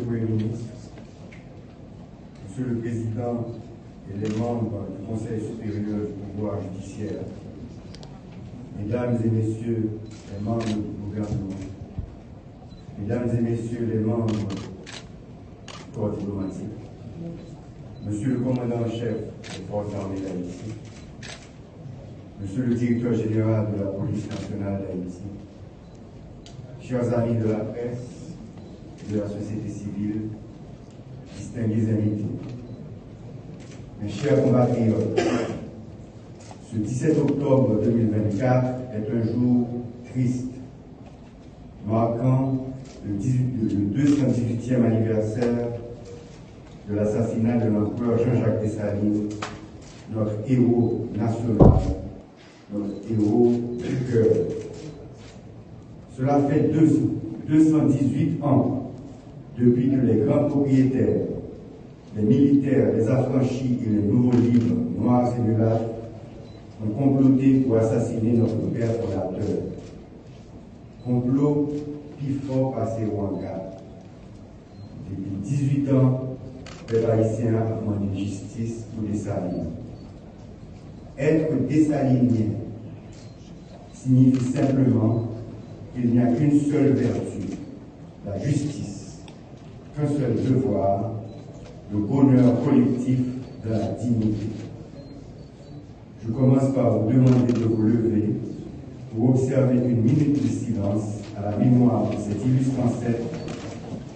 Premier ministre, Monsieur le Président et les membres du Conseil supérieur du pouvoir judiciaire, Mesdames et Messieurs les membres du gouvernement, Mesdames et Messieurs les membres du corps diplomatique, Monsieur le commandant-chef des forces armées d'Haïti, Monsieur le directeur général de la police nationale d'Haïti, chers amis de la presse et de la société civile, distingués invités, mes chers compatriotes, ce 17 octobre 2024 est un jour triste, marquant le 218e anniversaire de l'assassinat de l'empereur Jean-Jacques Dessalines, notre héros national, notre héros du cœur. Cela fait 218 ans depuis que les grands propriétaires, les militaires, les affranchis et les nouveaux libres, noirs et mulâtres, ont comploté pour assassiner notre père fondateur. Complot plus fort passé au hangar. Depuis 18 ans, les Haïtiens ont demandé justice pour Dessalines. Être dessalinien signifie simplement qu'il n'y a qu'une seule vertu, la justice, qu'un seul devoir, le bonheur collectif de la dignité. Je commence par vous demander de vous lever pour observer une minute de silence à la mémoire de cet illustre ancêtre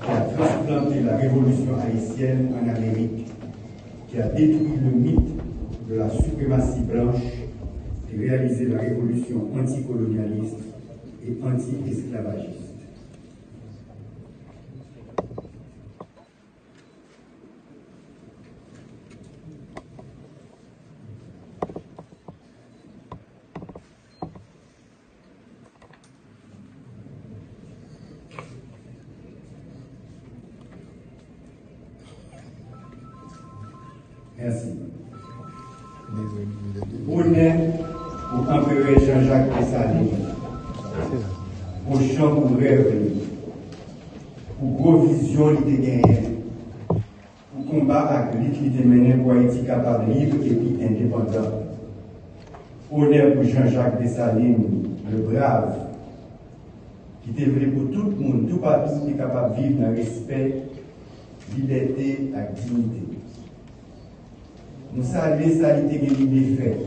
qui a transplanté la révolution haïtienne en Amérique, qui a détruit le mythe de la suprématie blanche et réalisé la révolution anticolonialiste et anti-esclavagiste. Merci. Honneur au empereur Jean-Jacques Dessalines, au champ pour rêver, pour gros vision il était gagné, pour combat avec lui qui était mené pour Haïti capable libre et puis indépendant. Honneur pour Jean-Jacques Dessalines, le brave, qui était vrai pour tout le monde, tout partout qui est capable de vivre dans le respect, liberté et dignité. Nous saluons ça, il était des faits,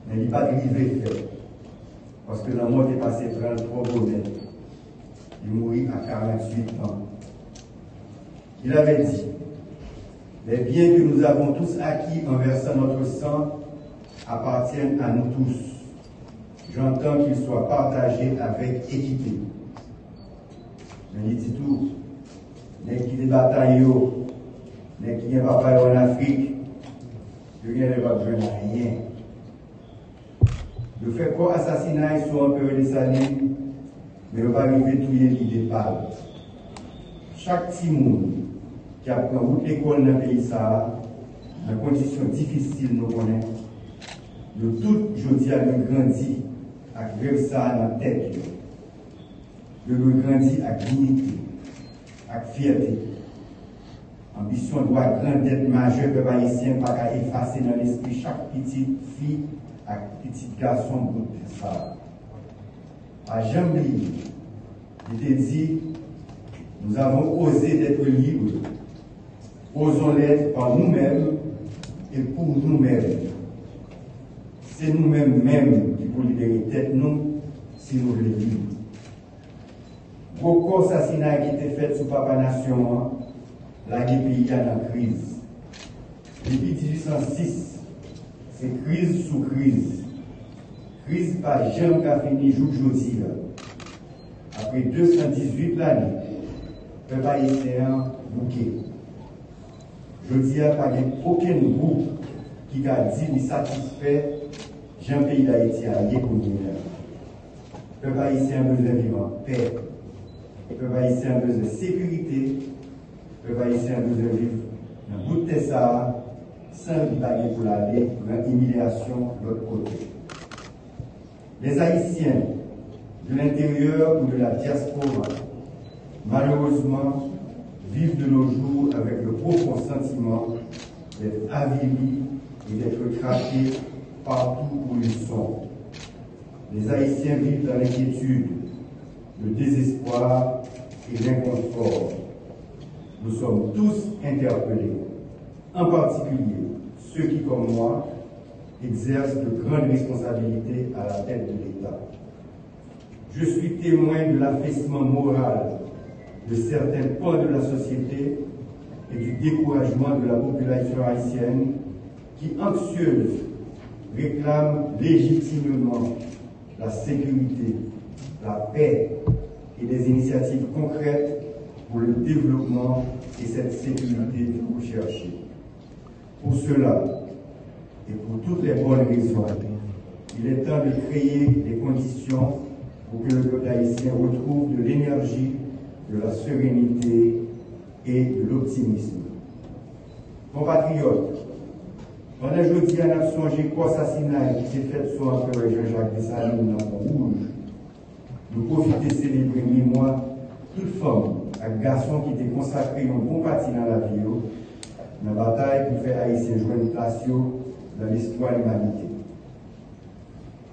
mais il n'est pas arrivé fait. Parce que la mort est passée 33 bonheurs. Il mourit à 48 ans. Il avait dit, les biens que nous avons tous acquis en versant notre sang appartiennent à nous tous. J'entends qu'ils soient partagés avec équité. Mais il dit tout, les qui des batailles, les qui n'ont pas en Afrique, il n'y a pas besoin de rien. Le fait quoi assassinat sur un peu Dessalines, mais on va arriver tout l'idée par. Chaque petit monde qui a pris toute l'école dans le pays, ça, dans des conditions difficiles, nous connaissons. Nous tous, je dis, avons grandi avec ça dans la tête. Nous avons grandi avec dignité, avec fierté. Ambition doit grande être majeure que haïtien pas effacer dans l'esprit chaque petite fille et petit garçon pour ça. À jamais, il te dit, nous avons osé d'être libres. Osons l'être par nous-mêmes et pour nous-mêmes. C'est nous-mêmes qui pouvons libérer tête nous si nous voulons vivre. Beaucoup d'assassinats qui étaient faits sous Papa Nation, la pays est en crise. Depuis 1806, c'est crise sous crise. Crise pas jamais qu'a fini jour aujourd'hui. Après 218 l'année, le peuple haïtien bouquet. Je dis à pas aucun groupe qui a dit qu'il satisfait Jean pays d'Haïti à y pour nous. Le peuple haïtien a besoin de vivre en paix. Le peuple haïtien a besoin de sécurité. Le peuple haïtien a besoin de vivre dans le bout de ça, sans baguer pour l'aller, pour l'humiliation de l'autre côté. Les Haïtiens de l'intérieur ou de la diaspora, malheureusement, vivent de nos jours avec le profond sentiment d'être avilis et d'être craqués partout où ils sont. Les Haïtiens vivent dans l'inquiétude, le désespoir et l'inconfort. Nous sommes tous interpellés, en particulier ceux qui, comme moi, exercent de grandes responsabilités à la tête de l'État. Je suis témoin de l'affaissement moral de certains pans de la société et du découragement de la population haïtienne qui, anxieuse, réclame légitimement la sécurité, la paix et des initiatives concrètes pour le développement et cette sécurité que vous cherchez. Pour cela, et pour toutes les bonnes raisons, il est temps de créer les conditions pour que le peuple haïtien retrouve de l'énergie, de la sérénité et de l'optimisme. Compatriotes, pendant jeudi, on a songé qu'au assassinat qui s'est fait sur l'empereur Jean-Jacques Dessalines dans Rouge, nous profitons de célébrer mémoire toute femme et garçon qui étaient consacrés un bon parti dans la vie, dans la bataille pour faire Haïtien jouer une place dans l'histoire de l'humanité.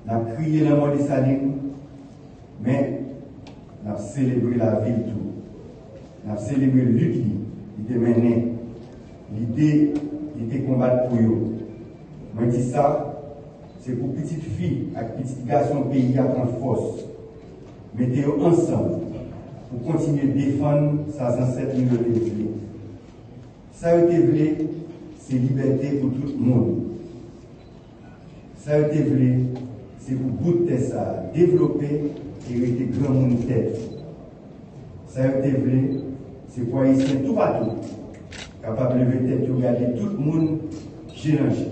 On a crié la mort des Salines, mais on a célébré la vie tout. On a célébré le lutte qui était mené. L'idée était combattre pour eux. Moi, je dis ça, c'est pour petites filles et petits garçons pays à prendre force. Mettez-vous ensemble pour continuer à défendre ses ancêtres minorités. Ça a été voulu, c'est liberté pour tout le monde. Ça a été voulu, c'est pour goûter ça, développer et rester grand monde tête. Ça a été voulu, c'est pour Haïtiens tout partout, capable de lever tête, de regarder tout le monde géranger.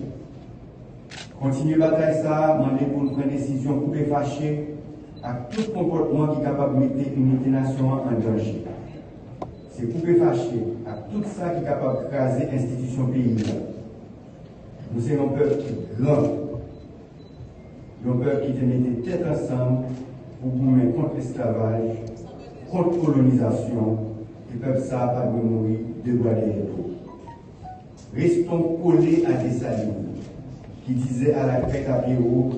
Continuer la bataille ça, demander pour nous prendre des décisions pour les fâcher, à tout comportement qui est capable de mettre l'unité nationale en danger. C'est pour les fâcher, à tout ça qui est capable de craser l'institution pays. Nous sommes un peuple grand, un peuple qui te mettait tête ensemble pour gouverner contre l'esclavage, contre la colonisation, et peuple ça pas de mourir de droits des héros. Restons collés à Dessalines, qui disait à la crête à Pierrot,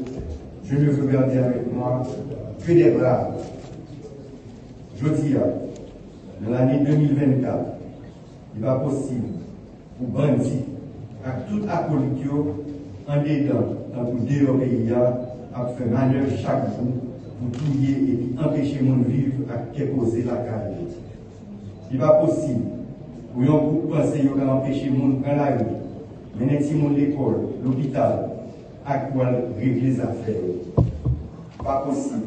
je ne veux garder avec moi que des braves. Je dis, dans l'année 2024, il va possible pour bandits, avec tout acolyte en dedans, dans tout dehors pays, à faire manœuvre chaque jour pour touiller et puis empêcher mon vivre à déposer la carrière. Il va possible pour un groupe penser qu'il va empêcher mon prendre la rue, mener l'école, l'hôpital, à quoi régler les affaires. Pas possible.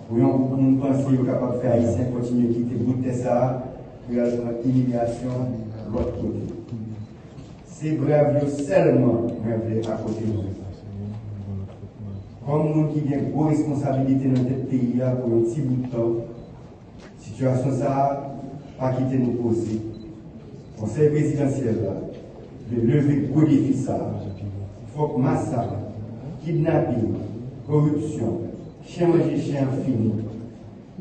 Pour un groupe penser qu'il est capable de faire Haïtien continuer à quitter le bout de ça pour aller dans l'immigration de l'autre côté. C'est brave seulement à côté de nous. Comme nous qui avons une grosse responsabilité dans notre pays pour un petit bout de temps, situation ça, pas quitter nous poser. Conseil présidentiel de lever gros défi ça. Il faut que massacre, kidnapping, corruption, chien manger chien fini,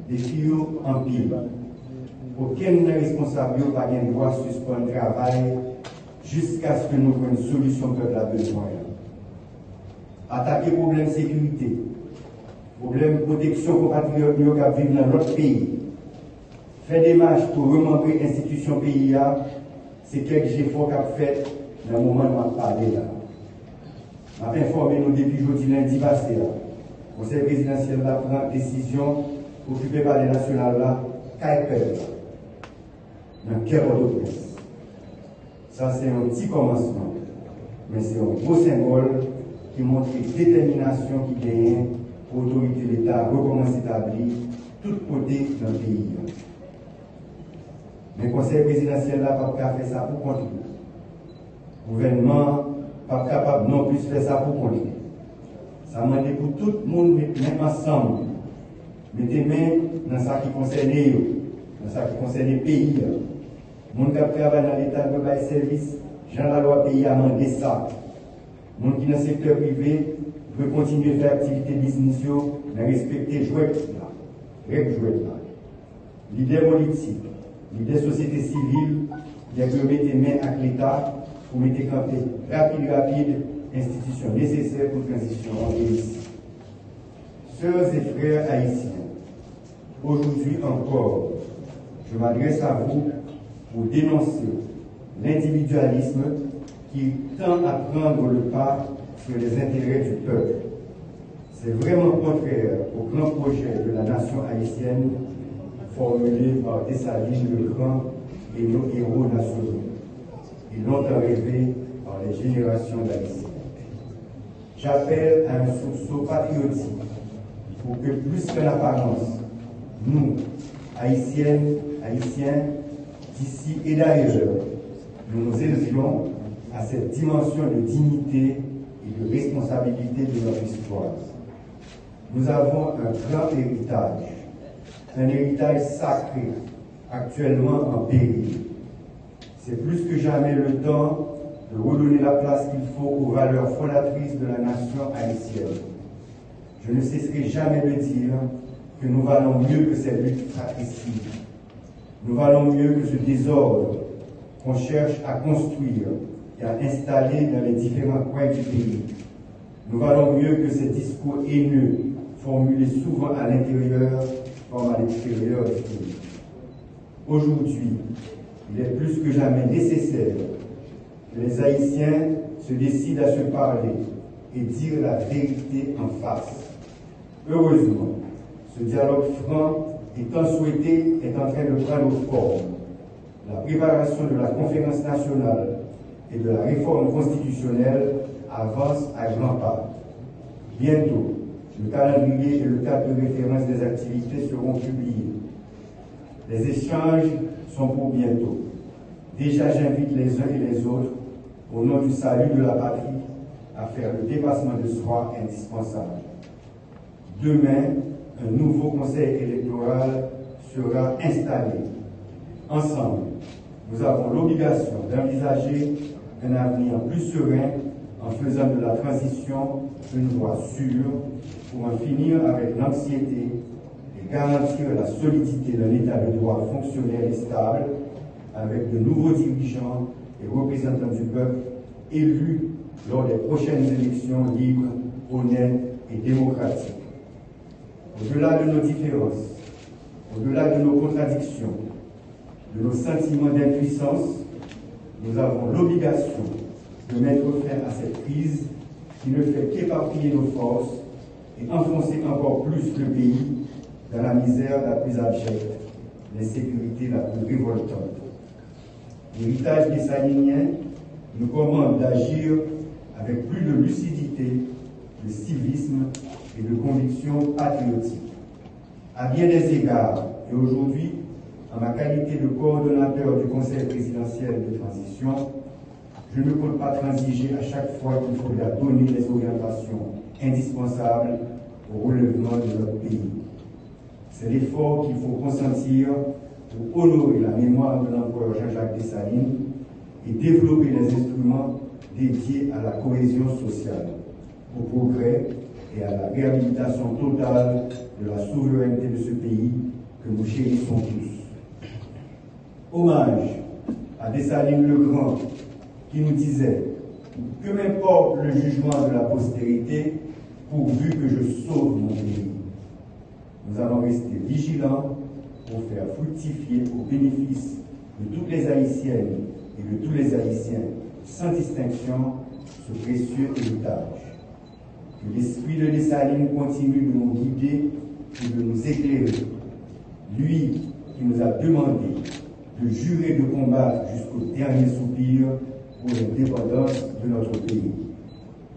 des filles en pile. Aucun responsable n'a pas le droit de suspendre le travail jusqu'à ce que nous ayons une solution que nous avons besoin. Attaquer le problème de sécurité, problème de protection compatriotes qui vivent dans notre pays, faire des marches pour remonter l'institution pays, c'est quelques efforts qu'a fait dans le moment où on a parlé là. On a informé nous depuis jeudi lundi passé. Le Conseil présidentiel a pris une décision occupée par les nationales là, Kaipel, dans le cœur de presse. Ça, c'est un petit commencement, mais c'est un beau symbole qui montre la détermination qui gagne pour l'autorité de l'État recommence à établir tout côté dans le pays. Mais le Conseil présidentiel n'a pas fait ça pour continuer. Le gouvernement n'est pas capable non plus de faire ça pour continuer. Ça m'a dit pour tout le monde mettre ensemble, mettez main dans ce qui concerne eux, dans ce qui concerne le pays. Les gens qui travaillent dans l'État de faire service, Jean la loi pays a demandé ça. Les gens qui sont dans le secteur privé veulent continuer à faire activité business, mais respecter les règles jouées là. Leader politique, ni des sociétés civiles, qui ont mis main avec l'État pour mettre camper rapide institutions nécessaires pour transition en pays. Sœurs et frères haïtiens, aujourd'hui encore, je m'adresse à vous pour dénoncer l'individualisme qui tend à prendre le pas sur les intérêts du peuple. C'est vraiment contraire au grand projet de la nation haïtienne formulé par Dessalines le Grand et nos héros nationaux, et longtemps rêvé par les générations d'Haïtiens. J'appelle à un sursaut patriotique pour que, plus que l'apparence, nous, Haïtiennes, Haïtiens, d'ici et d'ailleurs, nous nous élevions à cette dimension de dignité et de responsabilité de notre histoire. Nous avons un grand héritage, un héritage sacré, actuellement en péril. C'est plus que jamais le temps de redonner la place qu'il faut aux valeurs fondatrices de la nation haïtienne. Je ne cesserai jamais de dire que nous valons mieux que ces luttes fratricides. Nous valons mieux que ce désordre qu'on cherche à construire et à installer dans les différents coins du pays. Nous valons mieux que ces discours haineux formulés souvent à l'intérieur comme à l'extérieur du pays. Aujourd'hui, il est plus que jamais nécessaire que les Haïtiens se décident à se parler et dire la vérité en face. Heureusement, ce dialogue franc et tant souhaité est en train de prendre forme. La préparation de la conférence nationale et de la réforme constitutionnelle avance à grands pas. Bientôt, le calendrier et le cadre de référence des activités seront publiés. Les échanges sont pour bientôt. Déjà, j'invite les uns et les autres, au nom du salut de la patrie, à faire le dépassement de soi indispensable. Demain, un nouveau conseil électoral sera installé. Ensemble, nous avons l'obligation d'envisager un avenir plus serein en faisant de la transition une voie sûre pour en finir avec l'anxiété et garantir la solidité d'un État de droit fonctionnel et stable avec de nouveaux dirigeants et représentants du peuple élus lors des prochaines élections libres, honnêtes et démocratiques. Au-delà de nos différences, au-delà de nos contradictions, de nos sentiments d'impuissance, nous avons l'obligation de mettre fin à cette crise qui ne fait qu'éparpiller nos forces et enfoncer encore plus le pays dans la misère la plus abjecte, l'insécurité la plus révoltante. L'héritage dessalinien nous commande d'agir avec plus de lucidité, de civisme et de conviction patriotique. À bien des égards, et aujourd'hui, en ma qualité de coordonnateur du Conseil présidentiel de transition, je ne compte pas transiger à chaque fois qu'il faudra donner les orientations indispensables au relèvement de notre pays. C'est l'effort qu'il faut consentir pour honorer la mémoire de l'empereur Jean-Jacques Dessalines et développer les instruments dédiés à la cohésion sociale, au progrès et à la réhabilitation totale de la souveraineté de ce pays que nous chérissons tous. Hommage à Dessalines le Grand qui nous disait que m'importe le jugement de la postérité pourvu que je sauve mon pays. Nous allons rester vigilants pour faire fructifier au bénéfice de toutes les Haïtiennes et de tous les Haïtiens, sans distinction, ce précieux héritage. Que l'esprit de Dessalines continue de nous guider et de nous éclairer. Lui qui nous a demandé de jurer de combattre jusqu'au dernier soupir pour l'indépendance de notre pays.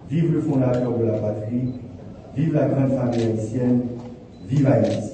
Vive le fondateur de la patrie, vive la grande famille haïtienne, vive Haïti.